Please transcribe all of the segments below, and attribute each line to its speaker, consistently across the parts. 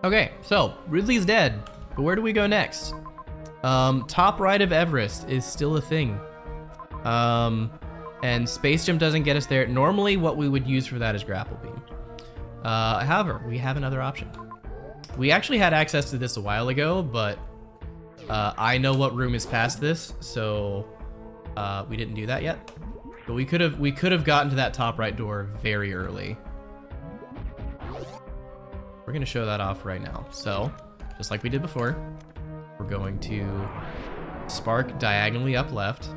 Speaker 1: Okay, so Ridley's dead, but where do we go next? Top right of Everest is still a thing. And Space Jump doesn't get us there. Normally what we would use for that is Grapple Beam. However, we have another option. We actually had access to this a while ago, but I know what room is past this, so we didn't do that yet. But we could have gotten to that top right door very early. We're gonna show that off right now. So, just like we did before, we're going to spark diagonally up left.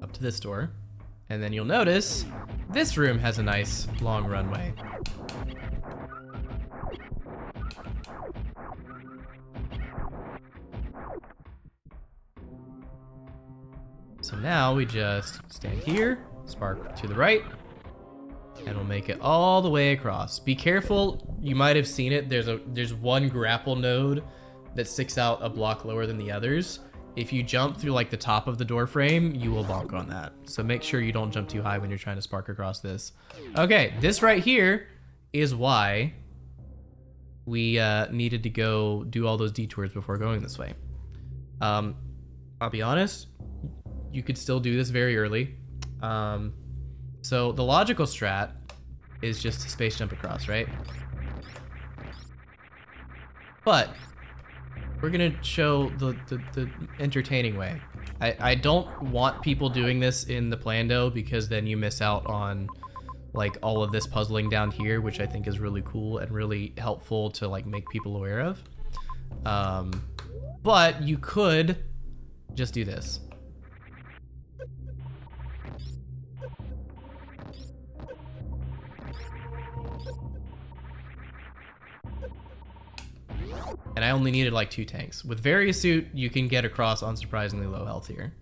Speaker 1: Up to this door. And then you'll notice this room has a nice long runway. So now we just stand here, spark to the right, and we'll make it all the way across. Be careful, you might have seen it, there's one grapple node that sticks out a block lower than the others. If you jump through like the top of the door frame, you will bonk on that. So make sure you don't jump too high when you're trying to spark across this. Okay, this right here is why we needed to go do all those detours before going this way. I'll be honest, you could still do this very early. So the logical strat is just to space jump across, right? But we're gonna show the entertaining way. I don't want people doing this in the Plando because then you miss out on like all of this puzzling down here, which I think is really cool and really helpful to like make people aware of. But you could just do this. And I only needed like 2 tanks. With Various Suit, you can get across on surprisingly low health here.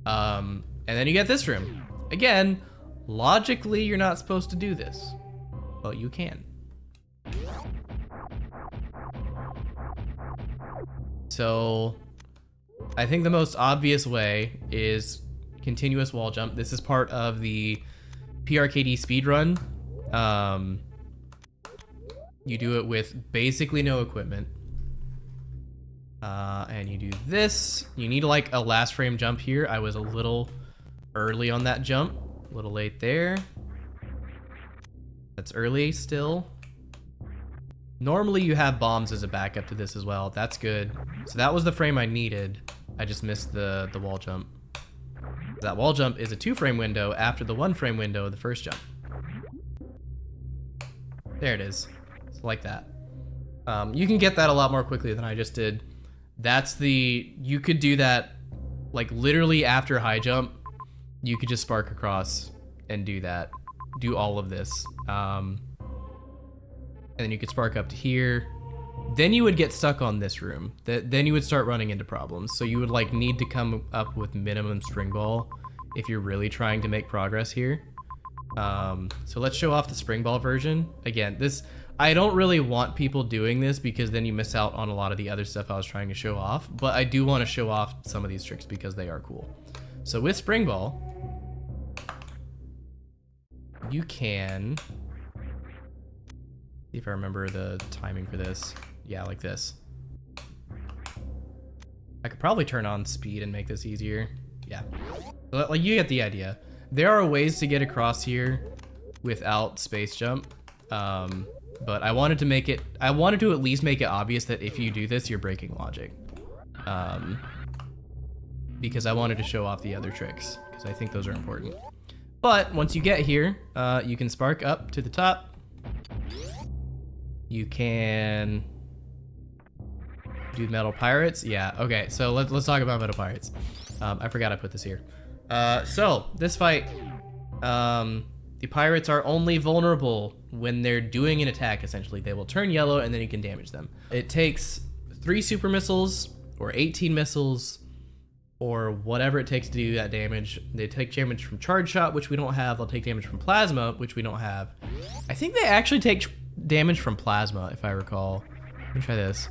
Speaker 1: And then you get this room. Again, logically, you're not supposed to do this, but you can. So I think the most obvious way is continuous wall jump. This is part of the PRKD speedrun. You do it with basically no equipment. And you do this. You need like a last frame jump here. I was a little early on that jump, a little late there. That's early still. Normally you have bombs as a backup to this as well. That's good. So that was the frame I needed. I just missed the wall jump. That wall jump is a 2-frame window after the 1-frame window of the first jump. There it is. So like that. You can get that a lot more quickly than I just did. You could do that like literally after high jump. You could just spark across and do that. Do all of this. And then you could spark up to here. Then you would get stuck on this room. Then you would start running into problems. So you would like need to come up with minimum spring ball if you're really trying to make progress here. So let's show off the spring ball version. Again, I don't really want people doing this because then you miss out on a lot of the other stuff I was trying to show off, but I do want to show off some of these tricks because they are cool. So with spring ball, you can, see if I remember the timing for this. Yeah, like this. I could probably turn on speed and make this easier. Yeah, like you get the idea. There are ways to get across here without space jump. But I wanted to at least make it obvious that if you do this, you're breaking logic. Because I wanted to show off the other tricks, because I think those are important. But once you get here, you can spark up to the top. You can do metal pirates. Yeah, okay, so let's talk about metal pirates. I forgot I put this here. So this fight, the pirates are only vulnerable when they're doing an attack, essentially. They will turn yellow and then you can damage them. It takes 3 super missiles or 18 missiles or whatever it takes to do that damage. They take damage from charge shot, which we don't have. They'll take damage from plasma, which we don't have. I think they actually take damage from plasma, if I recall. Let me try this.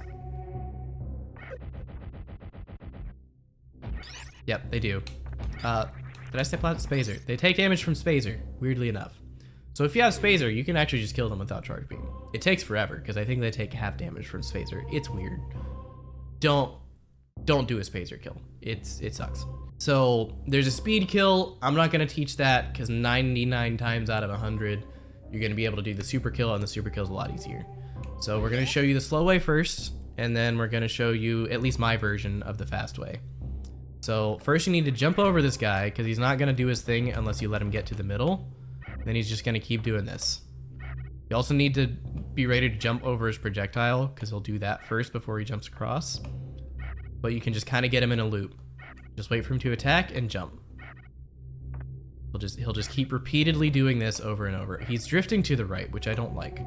Speaker 1: Yep, they do. Did I say Spazer? They take damage from Spazer, weirdly enough. So if you have Spazer, you can actually just kill them without Charge Beam. It takes forever, because I think they take half damage from Spazer. It's weird. Don't do a Spazer kill. It sucks. So there's a speed kill. I'm not going to teach that, because 99 times out of 100, you're going to be able to do the super kill, and the super kill is a lot easier. So we're going to show you the slow way first, and then we're going to show you at least my version of the fast way. So first you need to jump over this guy, because he's not going to do his thing unless you let him get to the middle. Then he's just going to keep doing this. You also need to be ready to jump over his projectile, because he'll do that first before he jumps across. But you can just kind of get him in a loop. Just wait for him to attack and jump. He'll just keep repeatedly doing this over and over. He's drifting to the right, which I don't like.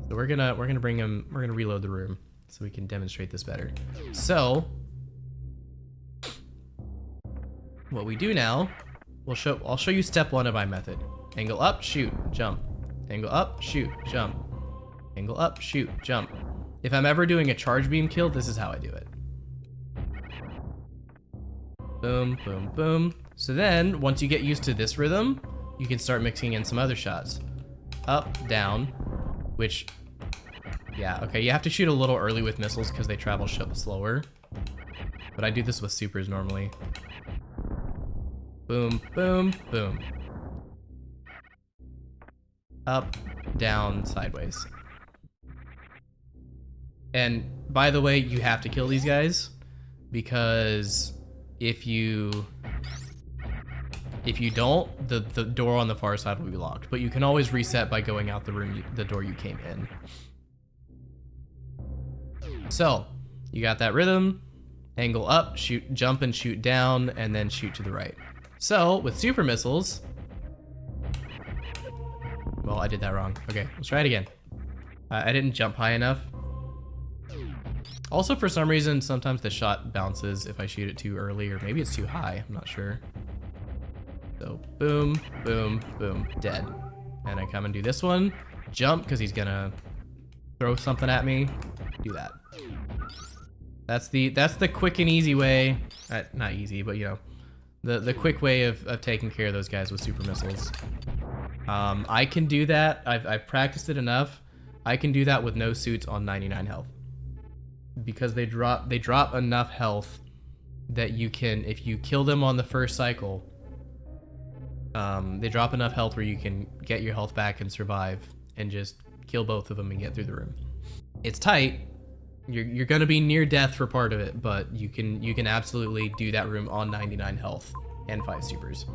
Speaker 1: So we're gonna reload the room so we can demonstrate this better. So what we do now, I'll show you step 1 of my method. Angle up, shoot, jump. Angle up, shoot, jump. Angle up, shoot, jump. If I'm ever doing a charge beam kill, this is how I do it. Boom, boom, boom. So then, once you get used to this rhythm, you can start mixing in some other shots. Up, down, which, yeah, okay, you have to shoot a little early with missiles because they travel slower. But I do this with supers normally. Boom, boom, boom. Up, down, sideways. And by the way, you have to kill these guys, because if you don't, the door on the far side will be locked. But you can always reset by going out the door you came in. So you got that rhythm. Angle up, shoot, jump and shoot down, and then shoot to the right. So with super missiles, well, I did that wrong. Okay, let's try it again. I didn't jump high enough. Also, for some reason, sometimes the shot bounces if I shoot it too early, or maybe it's too high, I'm not sure. So, boom, boom, boom, dead. And I come and do this one, jump, because he's gonna throw something at me. Do that. That's the quick and easy way, not easy, but you know, the quick way of taking care of those guys with super missiles. I can do that, I've practiced it enough. I can do that with no suits on 99 health. Because they drop enough health that you can, if you kill them on the first cycle, they drop enough health where you can get your health back and survive and just kill both of them and get through the room. It's tight. You're gonna be near death for part of it, but you can absolutely do that room on 99 health and 5 supers.